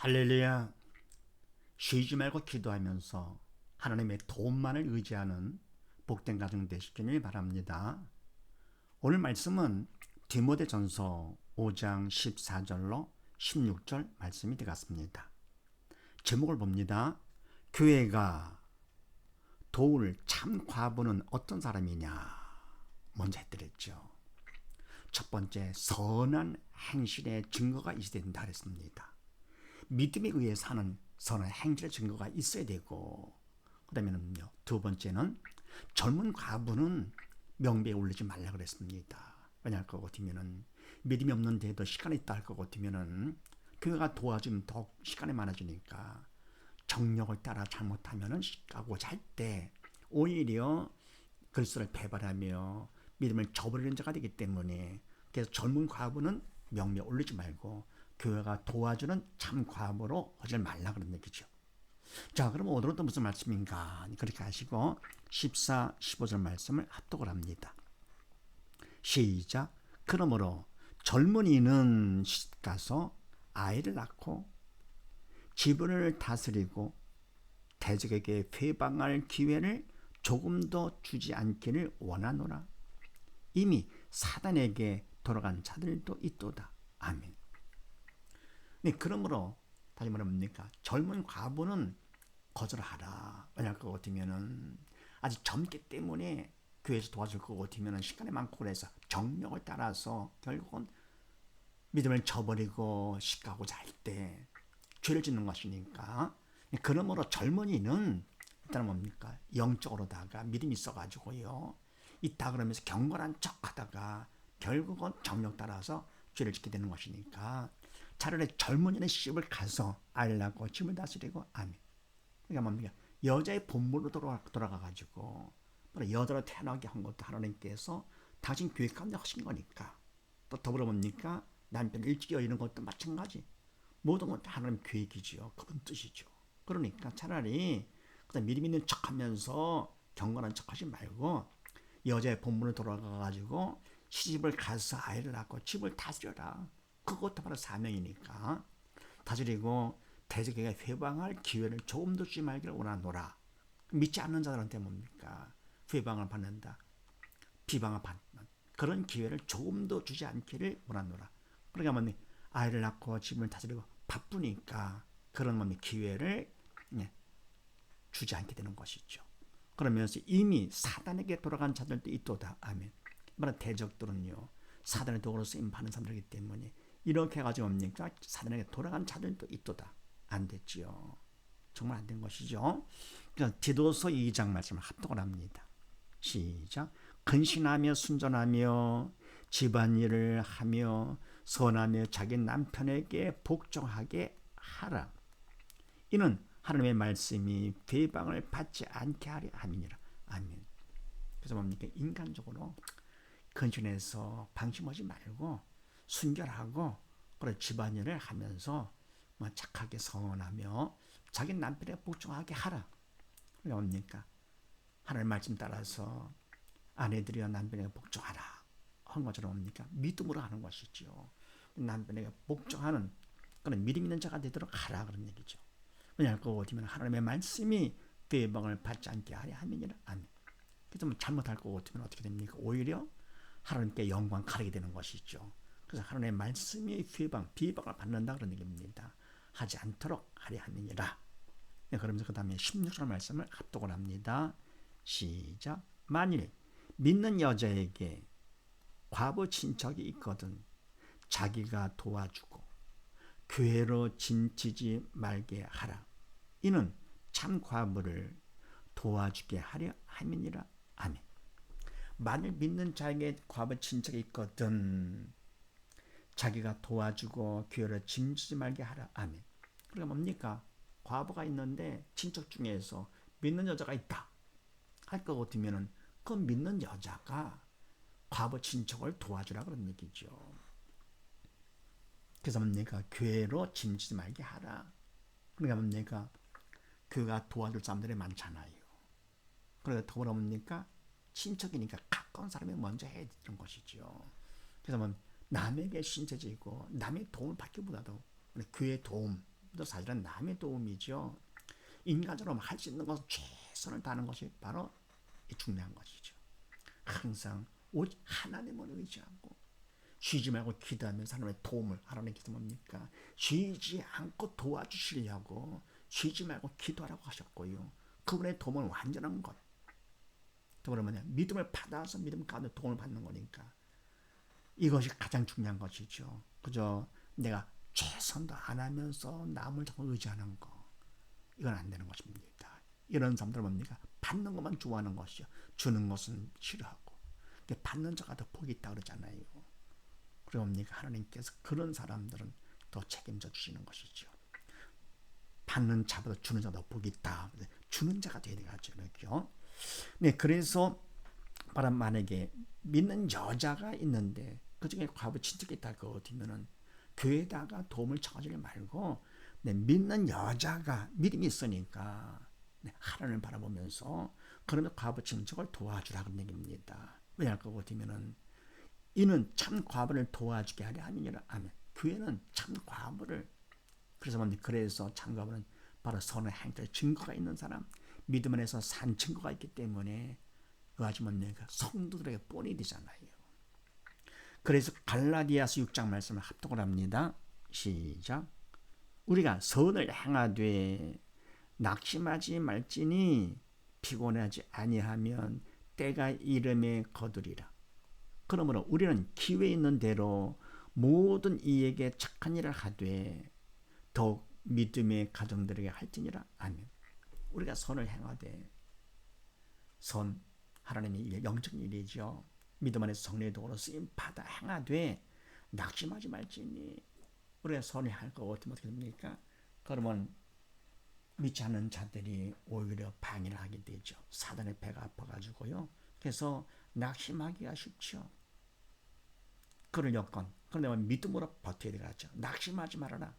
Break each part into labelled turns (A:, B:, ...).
A: 할렐루야. 쉬지 말고 기도하면서 하나님의 도움만을 의지하는 복된 가정 되시기를 바랍니다. 오늘 말씀은 디모데전서 5장 14절로 16절 말씀이 되겠습니다. 제목을 봅니다. 교회가 도울 참 과부는 어떤 사람이냐 먼저 해드렸죠. 첫 번째, 선한 행실의 증거가 있어야 된다 그랬습니다. 믿음에 의해 사는 선한 행실의 증거가 있어야 되고, 그 다음에는요, 두 번째는 젊은 과부는 명배에 올리지 말라 그랬습니다. 왜냐할 것 같으면은 믿음이 없는데도 시간이 있다 할 것 같으면은 교회가 도와주면 더 시간이 많아지니까 정력을 따라 잘못하면은 가고 잘 때 오히려 그리스도를 배반하며 믿음을 저버리는 자가 되기 때문에, 그래서 젊은 과부는 명배에 올리지 말고 교회가 도와주는 참 과부로 하지 말라 그런 얘기죠. 자, 그럼 오늘은 또 무슨 말씀인가? 그렇게 하시고 14, 15절 말씀을 합독을 합니다. 시작. 그러므로 젊은이는 시집가서 아이를 낳고 지분을 다스리고 대적에게 회방할 기회를 조금 더 주지 않기를 원하노라. 이미 사단에게 돌아간 자들도 있도다. 아멘. 네, 그러므로 다시 말하면 뭡니까? 젊은 과부는 거절하라. 왜냐할 것 같으면은 아직 젊기 때문에 교회에서 도와줄 것 같으면은 시간이 많고 그래서 정력을 따라서 결국은 믿음을 저버리고 시가고 잘 때 죄를 짓는 것이니까. 그러므로 젊은이는 일단 뭡니까? 영적으로다가 믿음이 있어가지고요. 있다 그러면서 경건한 척하다가 결국은 정력 따라서 죄를 짓게 되는 것이니까 차라리 젊은이는 시집을 가서 아이를 낳고 집을 다스리고. 아멘. 그러니까 뭡니까? 여자의 본물로 돌아가가지고 여자로 태어나게 한 것도 하나님께서 당신 교회 가운데 하신 거니까. 또 더불어 뭡니까? 남편을 일찍 여의는 것도 마찬가지. 모든 건 하나님 계획이지요. 그런 뜻이죠. 그러니까 차라리 그다음 믿음 있는 척하면서 경건한 척하지 말고 여자의 본문으로 돌아가가지고 시집을 가서 아이를 낳고 집을 다스려라. 그것도 바로 사명이니까. 다스리고 대적에게 회방할 기회를 조금도 주지 말기를 원하노라. 믿지 않는 자들한테 뭡니까? 회방을 받는다. 비방을 받는 그런 기회를 조금도 주지 않기를 원하노라. 그러니까 뭡니까? 아이를 낳고 집을 다스리고 바쁘니까 그런 기회를 주지 않게 되는 것이죠. 그러면서 이미 사단에게 돌아간 자들도 있도다. 아멘. 말한 대적들은요, 사단의 도구로 쓰임 받는 사람들이기 때문에 이렇게 해가지고 뭡니까? 사단에게 돌아간 자들도 있도다. 안 됐지요. 정말 안 된 것이죠. 그러니까 디도서 2장 말씀을 합독을 합니다. 시작. 근신하며 순전하며 집안일을 하며 선하며 자기 남편에게 복종하게 하라. 이는 하나님의 말씀이 배방을 받지 않게 하려 함이니라. 아멘. 그래서 뭡니까? 인간적으로 근신해서 방심하지 말고 순결하고 그런 집안일을 하면서 착하게 선하며 자기 남편에 복종하게 하라. 그게 뭡니까? 하나님 말씀 따라서 아내들이여 남편에게 복종하라 한 것처럼 뭡니까? 믿음으로 하는 것이죠. 남편에게 복종하는 그런 믿음 있는 자가 되도록 하라 그런 얘기죠. 왜냐할 것 같으면 하나님의 말씀이 배방을 받지 않게 하려 함이니라. 아멘. 그래서 잘못할 것 같으면 어떻게 됩니까? 오히려 하나님께 영광 가리게 되는 것이죠. 그래서 하나님의 말씀이 비방을 받는다 그런 얘기입니다. 하지 않도록 하려 함이니라. 네, 그러면서 그 다음에 16절 말씀을 합독을 합니다. 시작. 만일 믿는 여자에게 과부 친척이 있거든 자기가 도와주고 교회로 짐지지 말게 하라. 이는 참 과부를 도와주게 하려 함이니라. 아멘. 만일 믿는 자에게 과부 친척이 있거든 자기가 도와주고 교회로 짐지지 말게 하라. 아멘. 그러니까 뭡니까? 과부가 있는데 친척 중에서 믿는 여자가 있다 할 것 같으면은 그 믿는 여자가 과부 친척을 도와주라 그런 얘기죠. 그래서 뭡니까? 교회로 짐지지 말게 하라. 그러니까 뭡니까? 교회가 도와줄 사람들이 많잖아요. 그러니까 더불어 뭡니까? 친척이니까 가까운 사람이 먼저 해야 되는 것이죠. 그래서 남에게 신세지고 남의 도움을 받기보다도 교회의 도움도 그것도 사실은 남의 도움이죠. 인간적으로 할 수 있는 것은 최선을 다하는 것이 바로 중요한 것이죠. 항상 오직 하나님을 의지하고 쉬지 말고 기도하면서 하나님의 도움을, 하나님께서 뭡니까? 쉬지 않고 도와주시려고 쉬지 말고 기도하라고 하셨고요. 그분의 도움은 완전한 것. 그러면 뭐냐? 믿음을 받아서 믿음 가운데 도움을 받는 거니까 이것이 가장 중요한 것이죠. 그저 내가 최선도 안 하면서 남을 자꾸 의지하는 거, 이건 안 되는 것입니다. 이런 사람들은 뭡니까? 받는 것만 좋아하는 것이요. 주는 것은 싫어하고. 받는 자가 더 복이 있다 그러잖아요. 그러니까 하나님께서 그런 사람들은 더 책임져 주시는 것이죠. 받는 자보다 주는 자가 더 복이 있다. 주는 자가 되어야 되겠죠. 그렇죠? 네, 그래서 만약에 믿는 여자가 있는데 그중에 과부 친척이 있다 그러면은 교회에다가 도움을 청하지 말고 믿는 여자가 믿음이 있으니까 하나님을 바라보면서 그러면 과부 친척을 도와주라 그런 얘기입니다. 왜냐할 것 같으면은 이는 참 과부를 도와주게 하려 함이니라. 아멘. 교회는 참 과부를, 그래서 참 과부는 바로 선의 행태 증거가 있는 사람, 믿음 안에서 산 증거가 있기 때문에 그하지만 성도들에게 뻔히 되잖아요. 그래서 갈라디아서 6장 말씀을 합독을 합니다. 시작. 우리가 선을 행하되 낙심하지 말지니 피곤하지 아니하면 때가 이름에 거두리라. 그러므로 우리는 기회 있는 대로 모든 이에게 착한 일을 하되 더욱 믿음의 가정들에게 할지니라. 아멘. 우리가 선을 행하되, 선 하나님의 영적인 일이죠. 믿음 안에서 성령의 도구로 쓰임 받아 행하되 낙심하지 말지니. 우리가 선을 할 거 어떻게 됩니까? 그러면 믿지 않는 자들이 오히려 방해를 하게 되죠. 사단의 배가 아파가지고요. 그래서 낙심하기가 쉽죠. 그런 여건. 그런데 믿음으로 버텨야 되겠죠. 낙심하지 말아라.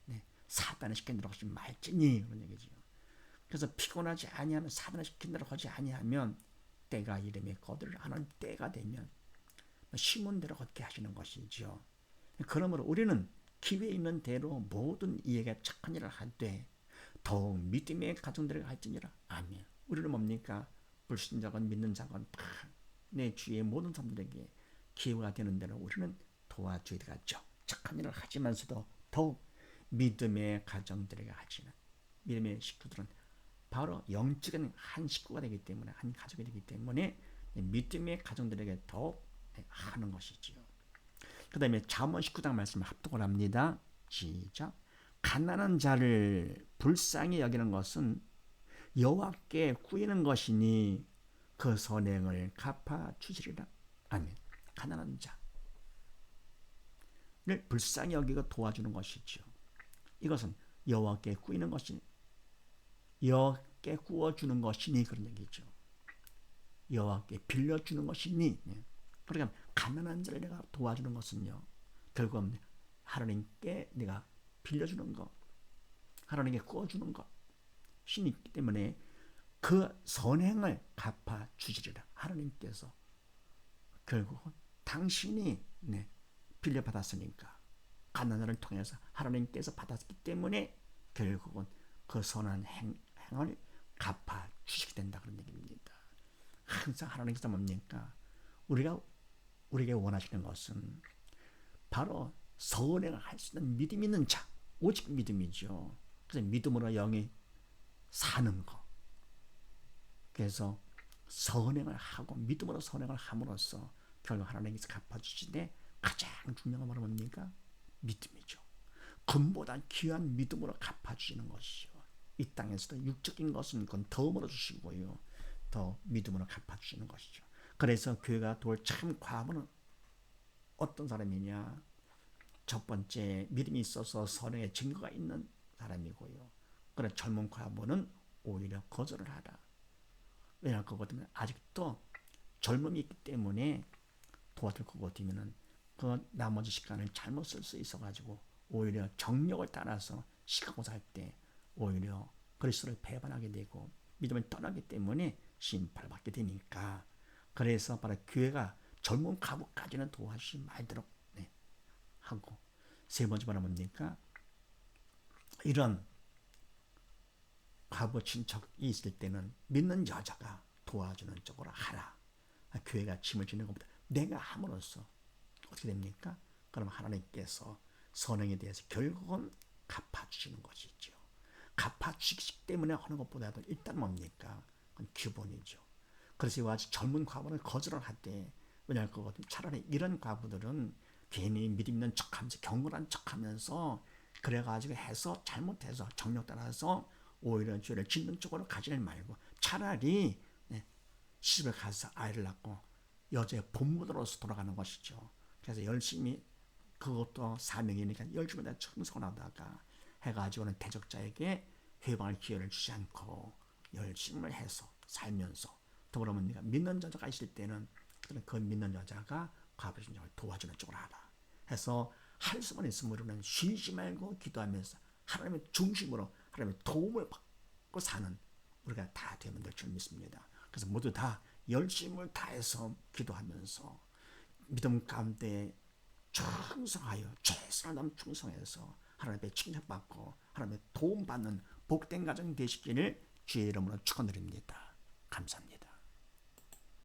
A: 네. 사단을 시킨 대로 하지 말지니. 그런 얘기죠. 그래서 피곤하지 아니하면, 사단을 시킨 대로 하지 아니하면 때가 이름에 거두를 하는 때가 되면 심은 대로 걷게 하시는 것이죠. 그러므로 우리는 기회 있는 대로 모든 이에게 착한 일을 하되 더욱 믿음의 가정들에게 할지니라. 아멘. 우리는 뭡니까? 불신자건 믿는 자건 내 주위의 모든 사람들에게 기회가 되는 대로 우리는 도와줘야 되겠죠. 착한 일을 하지만서도 더욱 믿음의 가정들에게 하시는, 믿음의 식구들은 바로 영적인 한 식구가 되기 때문에, 한 가족이 되기 때문에 믿음의 가정들에게 더욱 하는 것이지요. 그 다음에 잠언 19장 말씀을 합독을 합니다. 시작. 가난한 자를 불쌍히 여기는 것은 여호와께 구이는 것이니 그 선행을 갚아 주시리라. 아멘. 가난한 자를 불쌍히 여기고 도와주는 것이죠. 이것은 여호와께 구이는 것이, 여호와께 구워주는 것이니 그런 얘기죠. 여호와께 빌려주는 것이니. 그러니까 가난한 자를 내가 도와주는 것은요, 결국 하나님께 내가 빌려주는 것, 하나님께 구워주는 것 신이 있기 때문에 그 선행을 갚아 주시리라. 하나님께서 결국은 당신이 빌려받았으니까, 가난한 자를 통해서 하나님께서 받았기 때문에 결국은 그 선한 행을 갚아 주시게 된다 그런 얘기입니다. 항상 하나님께서 뭡니까? 우리에게 원하시는 것은 바로 선행을 할 수 있는 믿음 있는 자, 오직 믿음이죠. 그래서 믿음으로 영이 사는 것. 그래서 선행을 하고 믿음으로 선행을 함으로써 결국 하나님께서 갚아주시는데 가장 중요한 건 뭡니까? 믿음이죠. 금보다 귀한 믿음으로 갚아주시는 것이죠. 이 땅에서도 육적인 것은 그건 덤으로 주시고요, 더 믿음으로 갚아주시는 것이죠. 그래서 교회가 도울 참 과부는 어떤 사람이냐? 첫 번째, 믿음이 있어서 선행의 증거가 있는 사람이고요. 그러나 젊은 과부는 오히려 거절을 하라. 왜냐하면 그것 때문에 아직도 젊음이 있기 때문에 도와줄 것 같으면 그 나머지 시간을 잘못 쓸 수 있어가지고 오히려 정력을 따라서 시간고사 할 때 오히려 그리스도를 배반하게 되고 믿음을 떠나기 때문에 심판을 받게 되니까, 그래서 바로 교회가 젊은 과부까지는 도와주지 말도록 하고, 세 번째 말은 뭡니까? 이런 과부 친척이 있을 때는 믿는 여자가 도와주는 쪽으로 하라. 교회가 짐을 지는 것보다 내가 함으로써 어떻게 됩니까? 그럼 하나님께서 선행에 대해서 결국은 갚아주시는 것이죠. 갚아주시기 때문에 하는 것보다도 일단 뭡니까? 그건 기본이죠. 그래서 이와 같이 젊은 과부는 거절을 하되, 왜냐할 거거든. 차라리 이런 과부들은 괜히 믿는 척하면서 경건한 척하면서 그래가지고 해서 잘못해서 정력 따라서 오히려 죄를 짓는 쪽으로 가지를 말고 차라리 시집을 가서 아이를 낳고 여자의 본분으로서 돌아가는 것이죠. 그래서 열심히 그것도 사명이니까 열심히 다 청소하다가 해가지고는 대적자에게 회방할 기회를 주지 않고 열심을 해서 살면서 더불어 믿는 여자가 있을 때는 그 믿는 여자가 과부 신장을 도와주는 쪽으로 하라 해서 할 수만 있으면 우리는 쉬지 말고 기도하면서 하나님의 중심으로 하나님의 도움을 받고 사는 우리가 다 되면 될 줄 믿습니다. 그래서 모두 다 열심을 다해서 기도하면서 믿음 가운데 충성하여 최선을 다하며 충성해서 하나님의 칭찬받고 하나님의 도움받는 복된 가정 되시기를 주의 이름으로 축원드립니다. 감사합니다.